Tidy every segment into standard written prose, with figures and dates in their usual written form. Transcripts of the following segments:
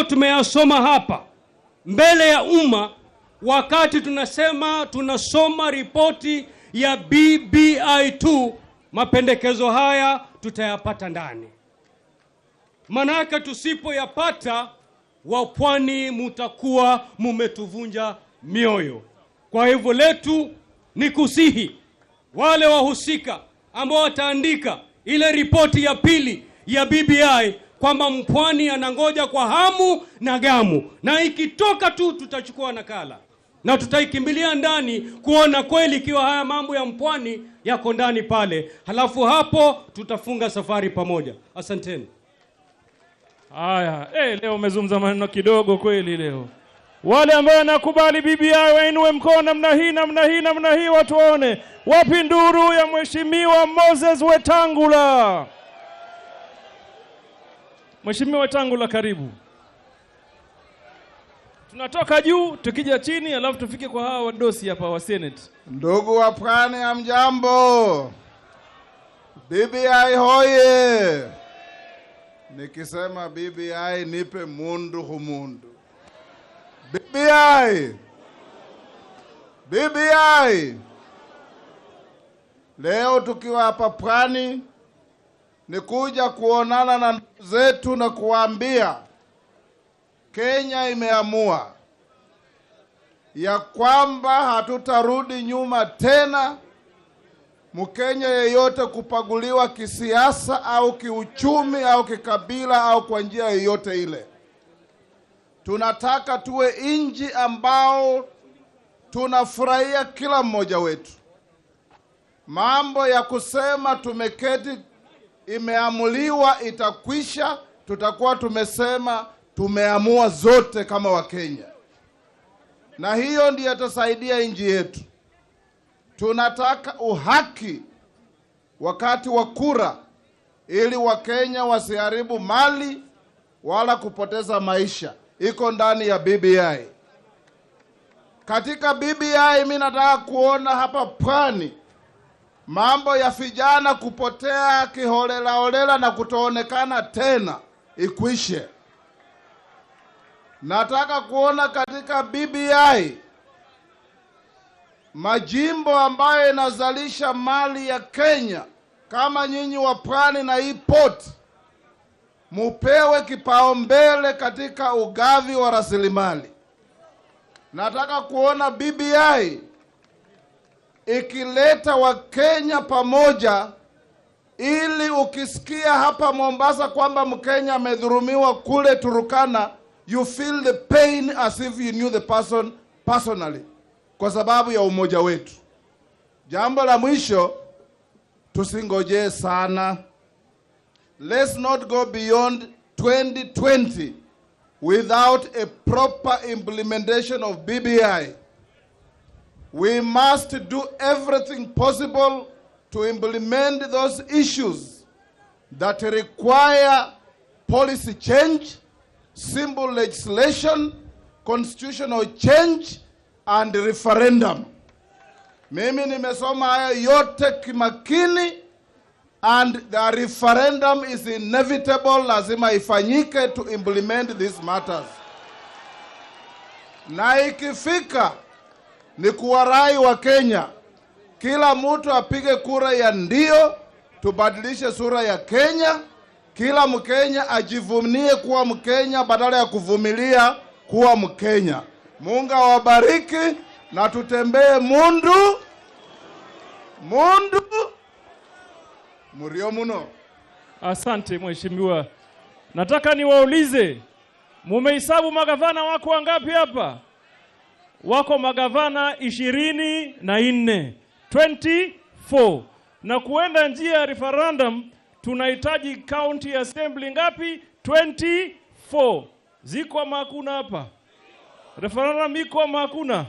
tumeyasoma hapa mbele ya umma wakati tunasoma ripoti ya BBI2, mapendekezo haya tutayapata ndani. Manaka tusipoyapata, wapwani mutakuwa mumetuvunja mioyo. Kwa hivyo letu ni kusihi wale wahusika ambao wataandika ile ripoti ya pili ya BBI kwamba mpwani anangoja kwa hamu na gamu, na ikitoka tu tutachukua nakala na tutaikimbilia ndani kuona kweli ikiwa haya mambo ya mpwani yako ndani pale, halafu hapo tutafunga safari pamoja. Asanteni. Haya, leo umezungumza maneno kidogo kweli leo. Wale ambao wanakubali BBI wainue mkono namna hii watu waone. Wapi nduru ya Mheshimiwa Moses Wetangula? Mheshimiwa Wetangula, karibu. Tunatoka juu tukija chini alafu tufike kwa hawa wadosi hapa wa Senate. Ndugu wa Pwani, hamjambo? BBI hoye! Nikisema BBI nipe mundu humundu. BBI. Leo tukiwa hapa Pwani ni kuja kuonana na ndugu zetu na kuambia Kenya imeamua ya kwamba hatutarudi nyuma tena Mkenya yeyote kupaguliwa kisiasa au kiuchumi au kikabila au kwa njia yoyote ile. Tunataka tuwe nchi ambao tunafurahia kila mmoja wetu. Mambo ya kusema tumeketi imeamuliwa itakwisha, tutakuwa tumesema tumeamua zote kama Wakenya. Na hiyo ndiyo itasaidia nchi yetu. Tunataka uhaki wakati wa kura ili Wakenya wasiharibu mali wala kupoteza maisha. Iko ndani ya BBI. Katika BBI mimi nataka kuona hapa Pwani mambo ya vijana kupotea kiholela na kutoonekana tena ikwishe. Nataka kuona katika BBI majimbo ambayo inazalisha mali ya Kenya kama nyinyi wa Pwani na hii port mupewe kipaumbele katika ugavi wa rasilimali. Nataka kuona BBI ikileta Wakenya pamoja, ili ukisikia hapa Mombasa kwamba Mkenya amedhulumiwa kule Turukana, you feel the pain as if you knew the person personally, kwa sababu ya umoja wetu. Jambo la mwisho, tusingojee sana. Let's not go beyond 2020 without a proper implementation of BBI. We must do everything possible to implement those issues that require policy change, simple legislation, constitutional change, and referendum. Mimi nimesoma haya yote kimakini, and the referendum is inevitable, lazima ifanyike to implement these matters. Na ikifika ni kuwarai wa Kenya, kila mtu apige kura ya ndio, tubadilishe sura ya Kenya. Kila Mkenya ajivunie kuwa Mkenya badala ya kuvumilia kuwa Mkenya. Mungu awabariki na tutembee mundu murio muno. Asante Mheshimiwa. Nataka niwaulize, mumehesabu magavana wako wangapi hapa? Wako magavana 24, 24. Na kuenda njia ya referendum tunahitaji county assembly ngapi? 24. Ziko ama hakuna hapa? Referendum iko ama hakuna?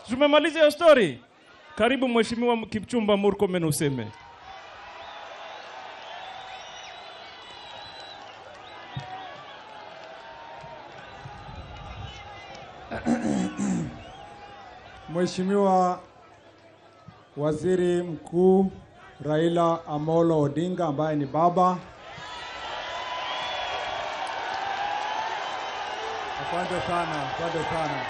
Tumemaliza hiyo story. Karibu Mheshimiwa Kipchumba Murkomen useme. Mheshimiwa Waziri Mkuu Raila Amolo Odinga ambaye ni baba, Asante sana.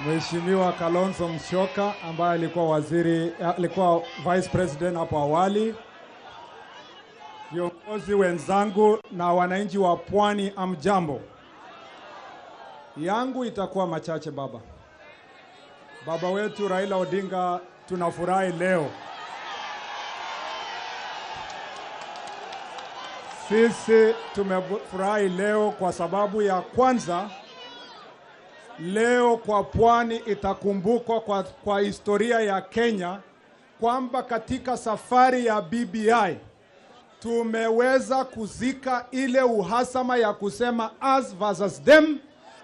Mheshimiwa Kalonzo Musyoka ambaye alikuwa Vice President hapo awali, viongozi wenzangu na wananchi wa Pwani, amjambo. Yangu itakuwa machache baba. Baba wetu Raila Odinga, tunafurahi leo. Sisi tumefurahi leo kwa sababu ya kwanza, leo kwa Pwani itakumbukwa kwa historia ya Kenya kwamba katika safari ya BBI tumeweza kuzika ile uhasama ya kusema us versus them,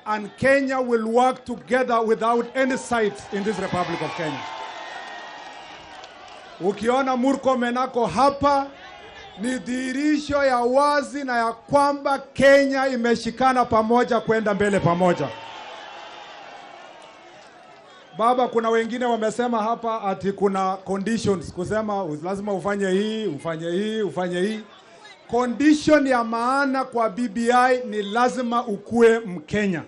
and Kenya will work together without any sides in this Republic of Kenya. Ukiona Murkomen ako hapa ni dhihirisho ya wazi na ya kwamba Kenya imeshikana pamoja kwenda mbele pamoja. Baba, kuna wengine wamesema hapa ati kuna conditions, kusema lazima ufanye hii, ufanye hii. Condition ya maana kwa BBI ni lazima ukue Mkenya.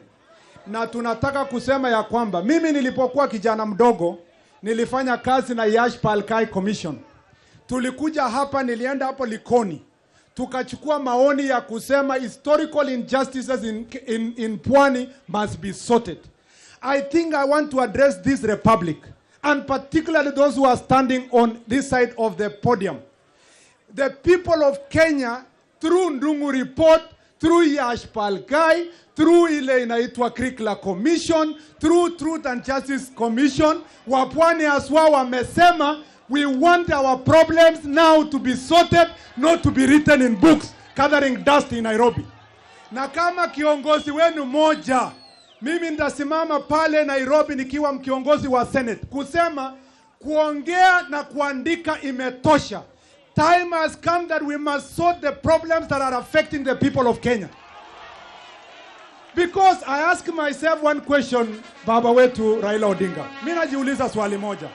Na tunataka kusema ya kwamba mimi nilipokuwa kijana mdogo nilifanya kazi na Yash Palkai Commission. Tulikuja hapa, nilienda hapo Likoni, tukachukua maoni ya kusema historical injustices in Pwani must be sorted. I think I want to address this republic, and particularly those who are standing on this side of the podium. The people of Kenya, through Ndungu report, through Yash Palkai, through ile inaitwa Krikla Commission, through Truth and Justice Commission, Wapwani aswa wamesema we want our problems now to be sorted, not to be written in books, gathering dust in Nairobi. Na kama kiongozi wenu moja, mimi nitasimama pale Nairobi nikiwa mkiongozi wa Senate kusema kuongea na kuandika imetosha. Time has come that we must sort the problems that are affecting the people of Kenya. Because I ask myself one question, baba wetu Raila Odinga. Mimi najiuliza swali moja.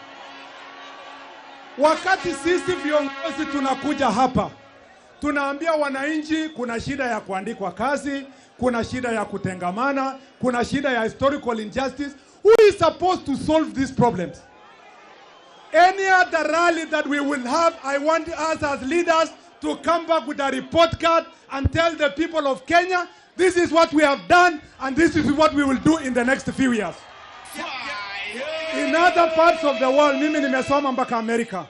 Wakati sisi viongozi tunakuja hapa, tunaambia wananchi kuna shida ya kuandikwa kazi, kuna shida ya kutengamana, kuna shida ya historical injustice. Who is supposed to solve these problems? Any other rally that we will have, I want us as leaders to come back with a report card and tell the people of Kenya, this is what we have done and this is what we will do in the next few years. In other parts of the world, mimi nimesoma mpaka Amerika.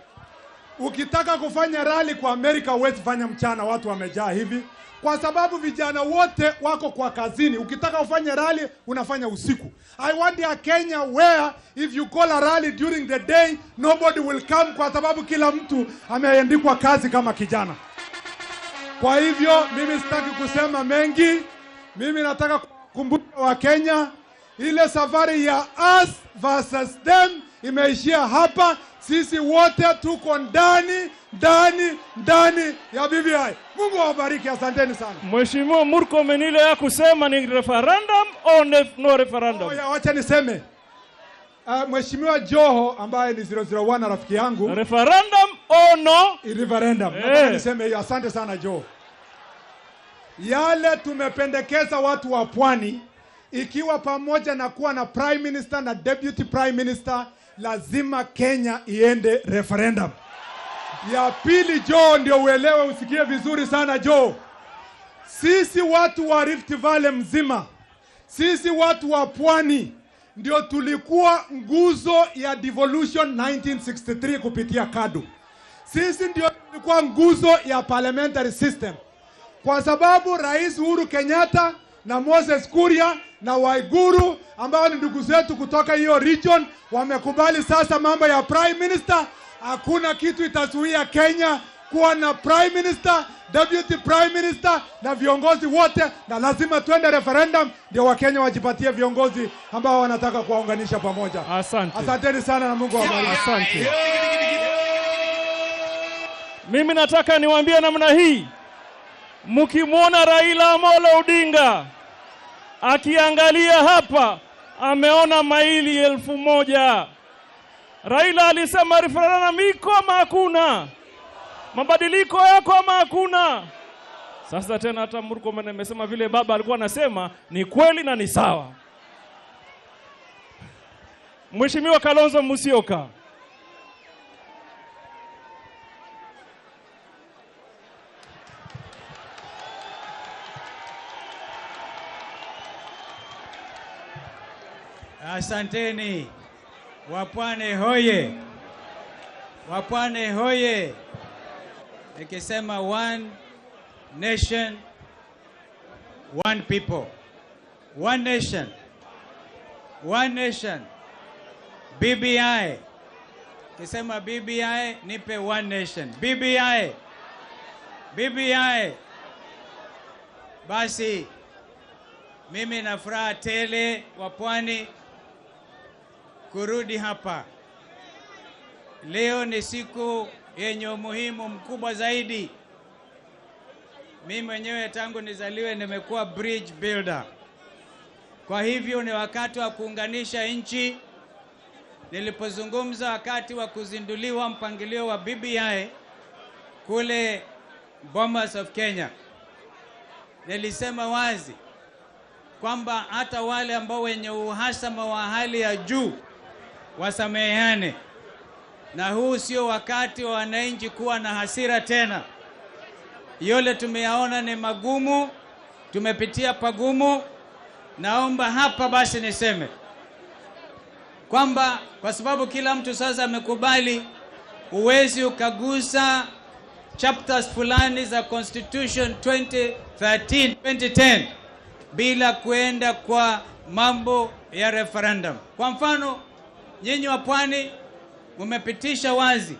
Ukitaka kufanya rally kwa Amerika, huwezi fanya mchana, watu wamejaa hivi. Kwa sababu vijana wote wako kwa kazini. Ukitaka ufanye rally, unafanya usiku. I want a Kenya where if you call a rally during the day, nobody will come kwa sababu kila mtu ameandikwa kazi kama kijana. Kwa hivyo, mimi sitaki kusema mengi. Mimi nataka kukumbusha wa Kenya, ile safari ya us versus them imeishia hapa. Sisi wote tuko ndani ya BBI. Mungu awabariki, asanteni sana. Mheshimiwa Murkomen, ile ya kusema ni referendum au no referendum? Wacha niseme. Mheshimiwa Joho ambaye ni 001 rafiki yangu. Referendum au no? Referendum. Nataka niseme hiyo, asante sana Joho. Yale tumependekeza watu wa Pwani, ikiwa pamoja na kuwa na Prime Minister na Deputy Prime Minister, lazima Kenya iende referendum. Ya pili Joe, ndio uelewe, usikie vizuri sana Joe. Sisi watu wa Rift Valley mzima, sisi watu wa Pwani ndio tulikuwa nguzo ya devolution 1963 kupitia KADU. Sisi ndio tulikuwa nguzo ya parliamentary system. Kwa sababu Rais Uhuru Kenyatta na Moses Kuria na Waiguru ambao ni ndugu zetu kutoka hiyo region wamekubali sasa mambo ya Prime Minister. Hakuna kitu itazuia Kenya kuwa na Prime Minister, Deputy Prime Minister na viongozi wote, na lazima tuende referendum ndio Wakenya wajipatie viongozi ambao wanataka kuwaunganisha pamoja. Asante. Asanteni sana na Mungu awabariki. Asante. Mimi nataka niwaambie namna hii. Mkimwona Raila Amolo Odinga akiangalia hapa, ameona maili 1000. Raila alisema referendum iko ama hakuna? Mabadiliko yako ama hakuna? Sasa tena hata Murkomen amesema vile baba alikuwa anasema ni kweli na ni sawa. Mheshimiwa Kalonzo Musyoka. Asanteni. Wapwani hoye. Wapwani hoye. Nikisema one nation, one people. One nation. One nation. BBI. Nikisema BBI, nipe one nation. BBI. BBI. Basi mimi na furaha tele Wapwani kurudi hapa. Leo ni siku yenye umuhimu mkubwa zaidi. Mimi mwenyewe tangu nizaliwe nimekuwa bridge builder. Kwa hivyo ni wakati wa kuunganisha nchi. Nilipozungumza wakati wa kuzinduliwa mpangilio wa BBI kule Bomas of Kenya, nilisema wazi kwamba hata wale ambao wenye uhasama wa hali ya juu wasameheane, na huu sio wakati wa wananchi kuwa na hasira tena. Yole tumeyaona ni magumu, tumepitia pagumu. Naomba hapa basi niseme kwamba kwa sababu kila mtu sasa amekubali, uwezi ukagusa chapters fulani za Constitution 2010 bila kuenda kwa mambo ya referendum. Kwa mfano, nyinyi wa Pwani mmepitisha wazi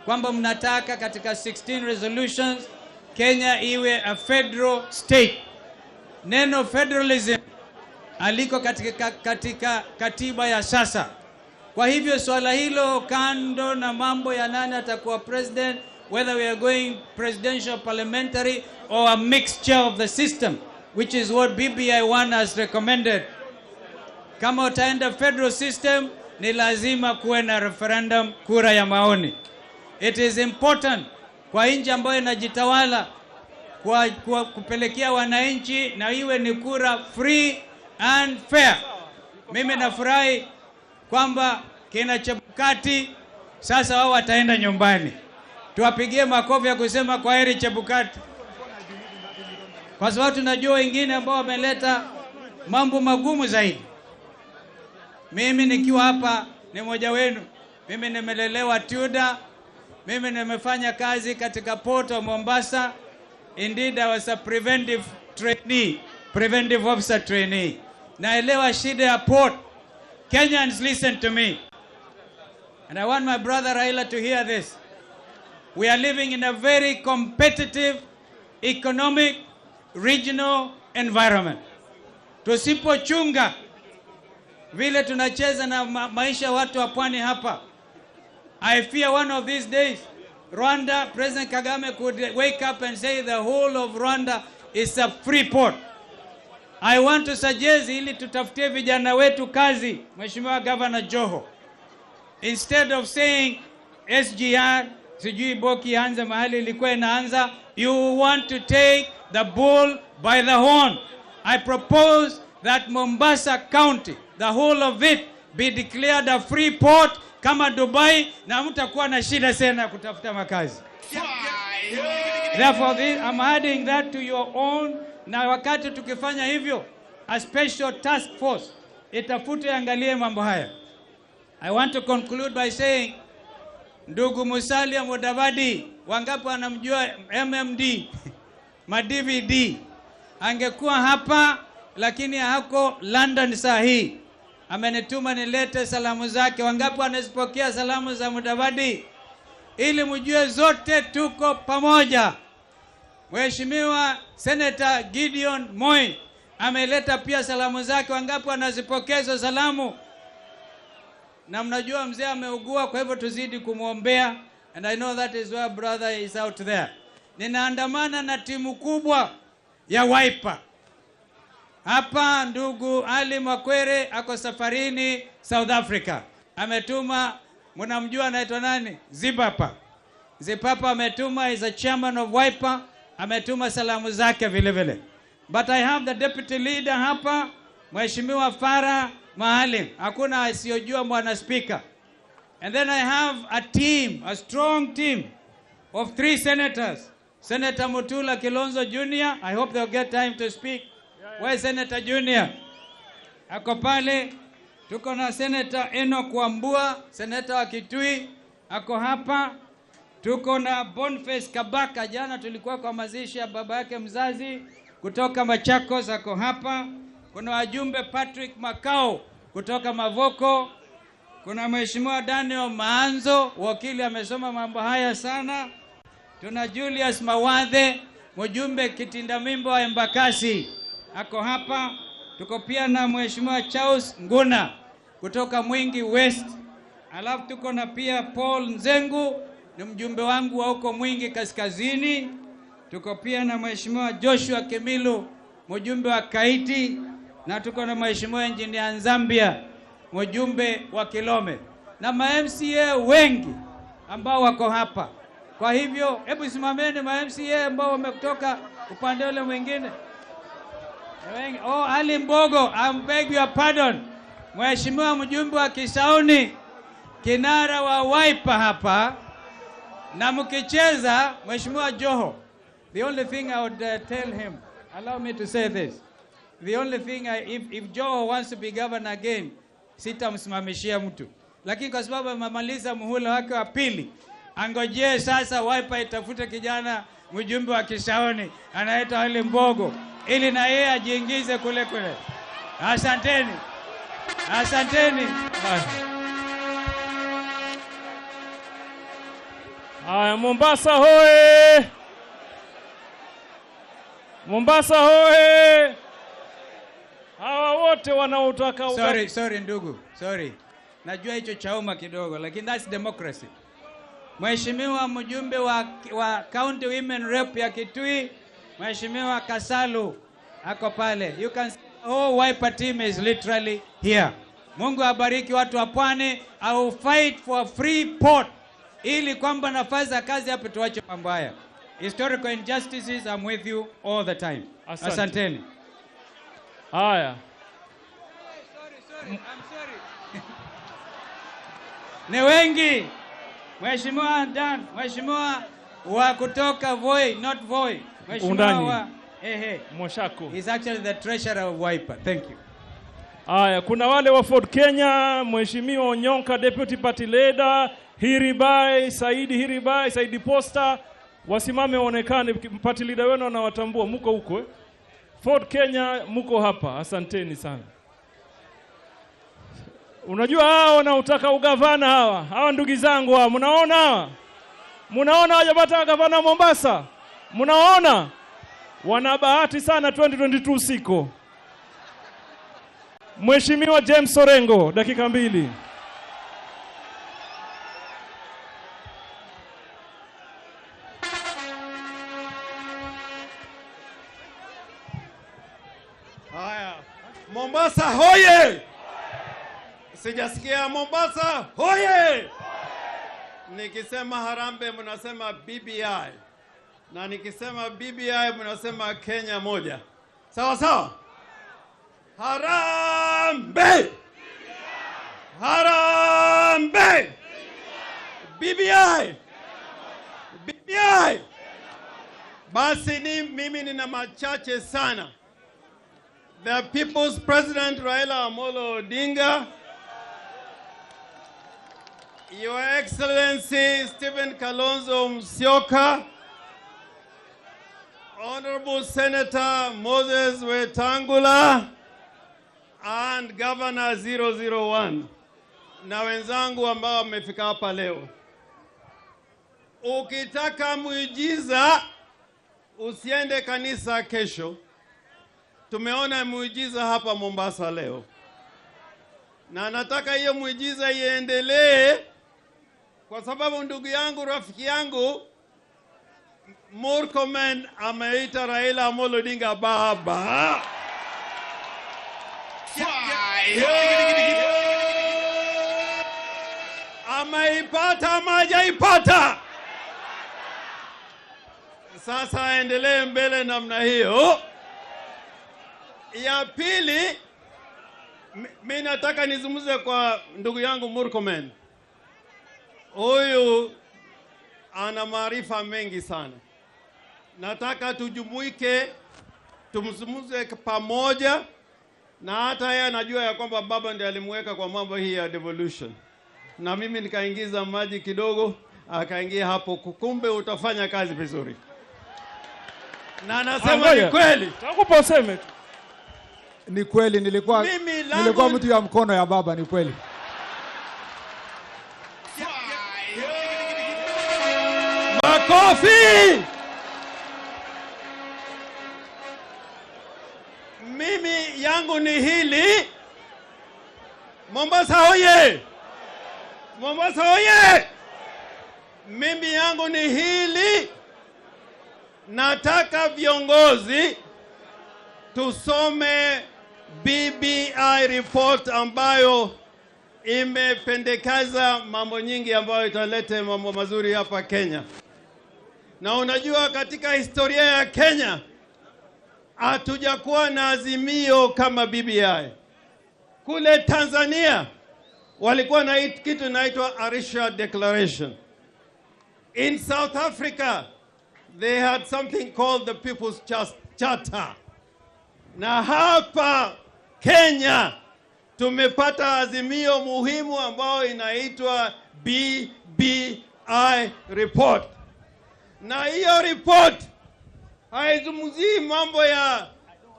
kwamba mnataka katika 16 resolutions Kenya iwe a federal state. Neno federalism aliko katika katiba ya sasa. Kwa hivyo swala hilo, kando na mambo ya nani atakuwa president, whether we are going presidential, parliamentary or a mixture of the system, which is what BBI 1 has recommended. Kama utaenda federal system, ni lazima kuwe na referendum, kura ya maoni. It is important kwa nchi ambayo inajitawala kwa kupelekea wananchi, na iwe ni kura free and fair. Mimi nafurahi kwamba kina Chebukati sasa wao wataenda nyumbani. Tuwapigie makofi ya kusema kwa heri Chebukati, kwa sababu tunajua wengine ambao wameleta mambo magumu zaidi. Mimi nikiwa hapa ni mmoja wenu. Mimi nimelelewa Tuda. Mimi nimefanya kazi katika Port of Mombasa. Indeed, I was a preventive officer trainee. Naelewa shida ya port. Kenyans, listen to me. And I want my brother Raila to hear this. We are living in a very competitive economic regional environment. Tusipochunga vile tunacheza na maisha watu wa Pwani hapa, I fear one of these days Rwanda, President Kagame could wake up and say the whole of Rwanda is a free port. I want to suggest ili tutafutie vijana wetu kazi, Mheshimiwa Governor Joho. Instead of saying SGR, sijui boki anza mahali ilikuwa inaanza, you want to take the bull by the horn. I propose that Mombasa County, the whole of it, be declared a free port kama Dubai, na mtakuwa na shida sana kutafuta makazi. Therefore, I'm adding that to your own. Na wakati tukifanya hivyo, a special task force itafute angalie mambo haya. I want to conclude by saying, ndugu Musalia Mudavadi, wangapi wanamjua MMD, ma-DVD, angekuwa hapa lakini hako London saa hii. Amenituma nilete salamu zake. Wangapi wanazipokea salamu za Mudavadi? Ili mjue zote tuko pamoja. Mheshimiwa Senator Gideon Moi ameleta pia salamu zake. Wangapi wanazipokea hizo salamu? Na mnajua mzee ameugua, kwa hivyo tuzidi kumuombea, and I know that is why brother is out there. Ninaandamana na timu kubwa ya Wiper. Hapa ndugu Ali Makwere ako safarini South Africa. Ametuma, mnamjua anaitwa nani? Zipapa. Zipapa ametuma, is a chairman of Wiper, ametuma salamu zake vile vile. But I have the deputy leader hapa, Mheshimiwa Farah Maalim. Hakuna asiyojua Bwana Speaker. And then I have a team, a strong team of 3 senators. Senator Mutula Kilonzo Jr. I hope they'll get time to speak. Where's Senator Junior? Ako pale. Tuko na Senator Enoch Wambua, Senator wa Kitui, ako hapa. Tuko na Boniface Kabaka, jana tulikuwa kwa mazishi ya baba yake mzazi kutoka Machakos, ako hapa. Kuna wajumbe Patrick Makao kutoka Mavoko. Kuna Mheshimiwa Daniel Maanzo, wakili amesoma mambo haya sana. Tuna Julius Mawadhe, mjumbe Kitindamimbo wa Embakasi, ako hapa. Tuko pia na Mheshimiwa Charles Nguna kutoka Mwingi West. Alafu tuko na pia Paul Nzengu, ni mjumbe wangu wa huko Mwingi Kaskazini. Tuko pia na Mheshimiwa Joshua Kemilu, mjumbe wa Kaiti, na tuko na Mheshimiwa Engineer Nzambia, mjumbe wa Kilome, na ma-MCA wengi ambao wako hapa. Kwa hivyo hebu simameni ma-MCA ambao wametoka upande ule mwingine. Oh, Ali Mbogo, I beg your pardon. Mheshimiwa mjumbe wa Kisauni, kinara wa Wiper hapa, na mkicheza Mheshimiwa Joho. The only thing I would tell him, allow me to say this. The only thing, if Joho wants to be governor again, sitamsimamishia mtu. Lakini kwa sababu amemaliza muhula wake wa pili, angojee sasa Wiper itafute kijana mjumbe wa Kisauni, anaitwa Ali Mbogo, ili na yeye ajiingize kule kule. Asanteni. Asanteni. Haya, Mombasa hoye! Mombasa hoye! Hawa wote wanaotaka Sorry ndugu. Sorry. Najua hicho chauma kidogo, lakini that's democracy. Mheshimiwa mjumbe wa County Women Rep ya Kitui, Mheshimiwa Kasalu ako pale. You can see the whole Wiper team is literally here. Mungu abariki watu wa Pwani. I will fight for free port, ili kwamba nafasi za kazi hapa tuache mambo haya. Historical injustices, I'm with you all the time. Asanteni. Haya. Sorry. I'm sorry. Ni wengi. Mheshimiwa Dan, Mheshimiwa wa kutoka Voi, not Voi. Mheshimiwa wa Moshako. He's actually the treasurer of Wiper. Thank you. Haya, kuna wale wa Ford Kenya, Mheshimiwa Onyonka, Deputy Party Leader, Hiribai, Saidi Posta, wasimame waonekane, party leader wenu anawatambua, mko huko Ford Kenya, mko hapa. Asanteni sana. Unajua hao wanaotaka ugavana hawa ndugu zangu hawa, mnaona hawa? Mnaona wajapata gavana Mombasa? Mnaona? Wana bahati sana 2022 siko. Mheshimiwa James Orengo, dakika 2. Haya, Mombasa hoye! Sijasikia Mombasa hoye! Nikisema Harambee mnasema BBI, na nikisema BBI mnasema Kenya moja. Sawa sawa? Harambee! Harambee! BBI! BBI! Basi mimi nina machache sana. The People's President Raila Amolo Odinga, Your Excellency Stephen Kalonzo Musyoka, Honorable Senator Moses Wetangula, and Governor 001, na wenzangu ambao wamefika hapa leo. Ukitaka muujiza usiende kanisa kesho. Tumeona muujiza hapa Mombasa leo, na nataka hiyo muujiza iendelee, kwa sababu ndugu yangu, rafiki yangu Murkomen ameita Raila Amolo Odinga baba. Ameipata ama hajaipata? Sasa aendelee mbele namna hiyo. Ya pili, mimi nataka nizungumze kwa ndugu yangu Murkomen. Huyu ana maarifa mengi sana. Nataka tujumuike, tumzungumze pamoja, na hata yeye anajua ya kwamba baba ndiye alimweka kwa mambo hii ya devolution. Na mimi nikaingiza maji kidogo, akaingia hapo, kumbe utafanya kazi vizuri. Na nasema ni kweli. Takupa useme tu. Ni kweli, nilikuwa mtu ya mkono ya baba, ni kweli. Makofi! Mimi yangu ni hili. Mombasa hoye! Mombasa hoye! Mimi yangu ni hili. Nataka viongozi tusome BBI report ambayo imependekeza mambo nyingi ambayo italete mambo mazuri hapa Kenya. Na unajua katika historia ya Kenya hatujakuwa na azimio kama BBI. Kule Tanzania walikuwa na kitu inaitwa Arusha Declaration. In South Africa they had something called the People's Charter. Na hapa Kenya tumepata azimio muhimu ambayo inaitwa BBI report. Na hiyo report haizungumzii mambo ya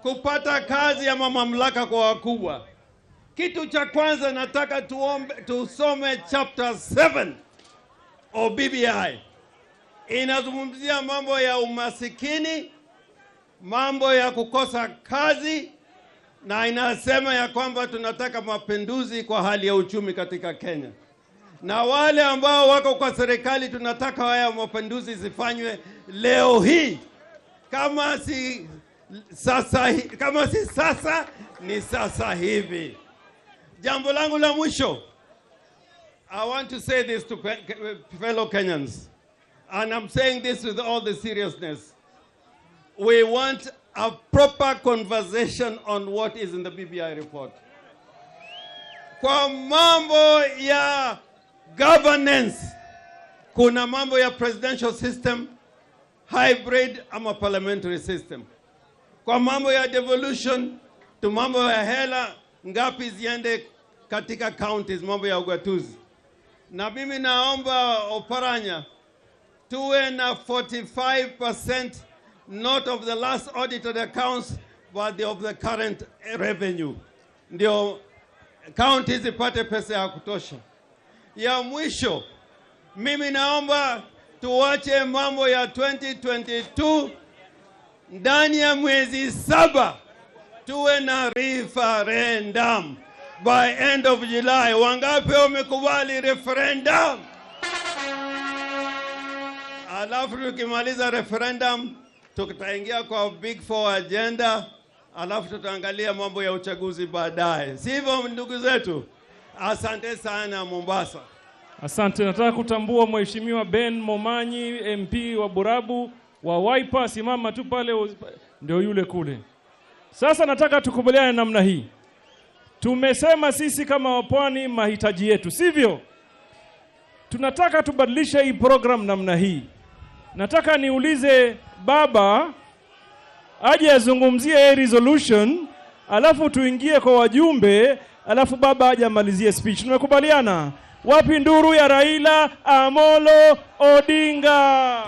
kupata kazi ama mamlaka kwa wakubwa. Kitu cha kwanza nataka tusome chapter 7 of BBI. Inazungumzia mambo ya umasikini, mambo ya kukosa kazi, na inasema ya kwamba tunataka mapinduzi kwa hali ya uchumi katika Kenya. Na wale ambao wako kwa serikali tunataka haya mapinduzi zifanywe leo hii. Kama si sasa ni sasa hivi. Jambo langu la mwisho. I want to say this to fellow Kenyans. And I'm saying this with all the seriousness. We want a proper conversation on what is in the BBI report. Kwa mambo ya governance, kuna mambo ya presidential system, hybrid ama parliamentary system. Kwa mambo ya devolution, tu mambo ya hela ngapi ziende katika counties, mambo ya ugatuzi. Na mimi naomba Oparanya tuwe na 45% not of the last audited accounts but of the current revenue. Ndio counties ipate pesa ya kutosha. Ya mwisho, mimi naomba tuwache mambo ya 2022, ndani ya mwezi 7 tuwe na referendum by end of July. Wangapi wamekubali referendum? Alafu tukimaliza referendum tutaingia kwa Big 4 agenda, alafu tutaangalia mambo ya uchaguzi baadaye. Sivyo ndugu zetu? Asante sana Mombasa. Asante. Nataka kutambua Mheshimiwa Ben Momanyi, MP wa Burabu wa Wiper, simama tu pale, ndio yule kule. Sasa nataka tukubaliane namna hii. Tumesema sisi kama wapwani mahitaji yetu, sivyo? Tunataka tubadilishe hii program namna hii. Nataka niulize baba aje azungumzie resolution, alafu tuingie kwa wajumbe, alafu baba aje amalizie speech. Tumekubaliana? Wapi nduru ya Raila Amolo Odinga?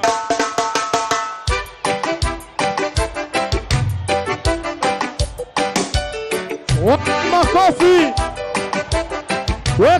Makofi. Weka